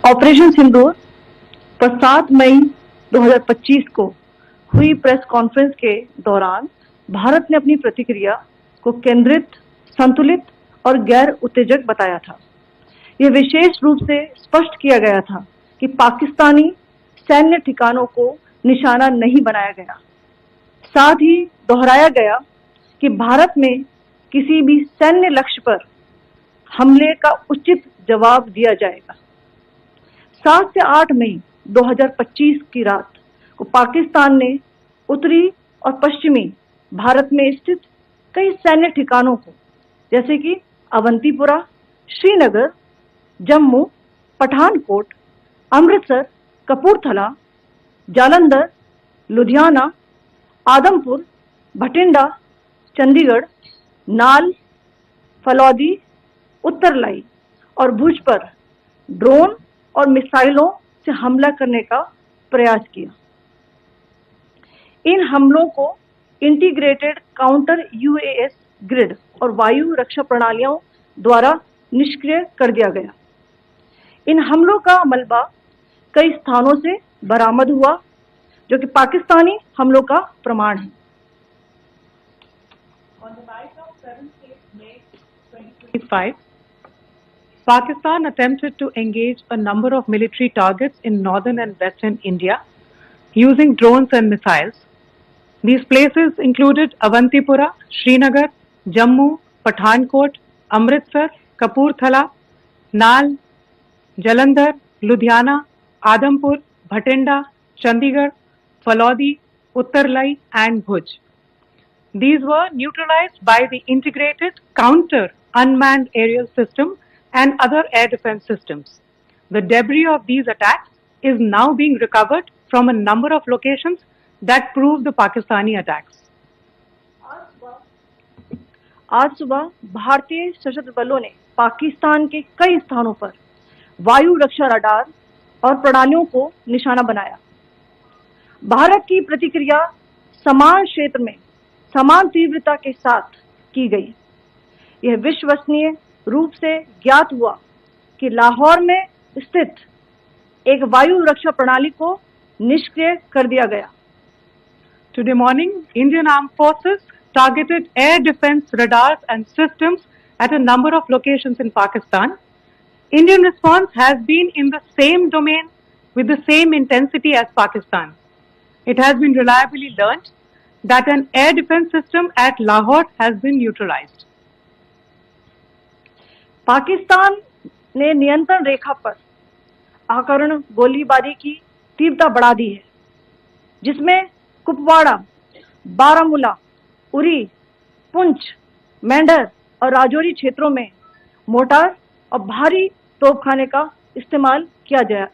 Operation सिंदूर पर 7 मई 2025 को हुई प्रेस कॉन्फ्रेंस के दौरान भारत ने अपनी प्रतिक्रिया को केंद्रित, संतुलित और गैर उत्तेजक बताया था। यह विशेष रूप से स्पष्ट किया गया था कि पाकिस्तानी सैन्य ठिकानों को निशाना नहीं बनाया गया। साथ ही दोहराया गया कि भारत में किसी भी सैन्य लक्ष्य पर हमले का उचित जवाब दिया जाएगा। 7 से 8 मई 2025 की रात को पाकिस्तान ने उत्तरी और पश्चिमी भारत में स्थित कई सैन्य ठिकानों को, जैसे कि अवंतीपुरा, श्रीनगर, जम्मू, पठानकोट, अमृतसर, कपूरथला, जालंधर, लुधियाना, आदमपुर, भटिंडा, चंडीगढ़, नाल, फलौदी, उत्तरलाई और भुज पर ड्रोन और मिसाइलों से हमला करने का प्रयास किया। इन हमलों को इंटीग्रेटेड काउंटर यूएस ग्रिड और वायु रक्षा प्रणालियों द्वारा निष्क्रिय कर दिया गया। इन हमलों का मलबा कई स्थानों से बरामद हुआ, जो कि पाकिस्तानी हमलों का प्रमाण है। On the night of 7th May 2025, Pakistan attempted to engage a number of military targets in northern and western India using drones and missiles. These places included Avantipura, Srinagar, Jammu, Pathankot, Amritsar, Kapurthala, Nal, Jalandhar, Ludhiana, Adampur, Bhatinda, Chandigarh, Falodi, Uttarlai and Bhuj. These were neutralized by the integrated counter unmanned aerial system and other air defense systems. The debris of these attacks is now being recovered from a number of locations that prove the Pakistani attacks. आज सुबह भारतीय सशस्त्र बलों ने पाकिस्तान के कई स्थानों पर वायु रक्षा रडार और प्रणालियों को निशाना बनाया। भारत की प्रतिक्रिया समान क्षेत्र में समान तीव्रता के साथ की गई। यह विश्वसनीय रूप से ज्ञात हुआ कि लाहौर में स्थित एक वायु रक्षा प्रणाली को निष्क्रिय कर दिया गया। Today morning, Indian Armed Forces targeted air defense radars and systems at a number of locations in Pakistan. Indian response has been in the same domain with the same intensity as Pakistan. It has been reliably learnt that an air defense system at Lahore has been neutralized. Pakistan ने नियंत्रण रेखा पर आकरण गोलीबारी की तीव्रता बढ़ा दी है, जिसमें कुपवाड़ा, बारामूला, उरी, पुंछ, मेंढर और राजौरी क्षेत्रों में मोर्टार और भारी तोपखाने का इस्तेमाल किया गया।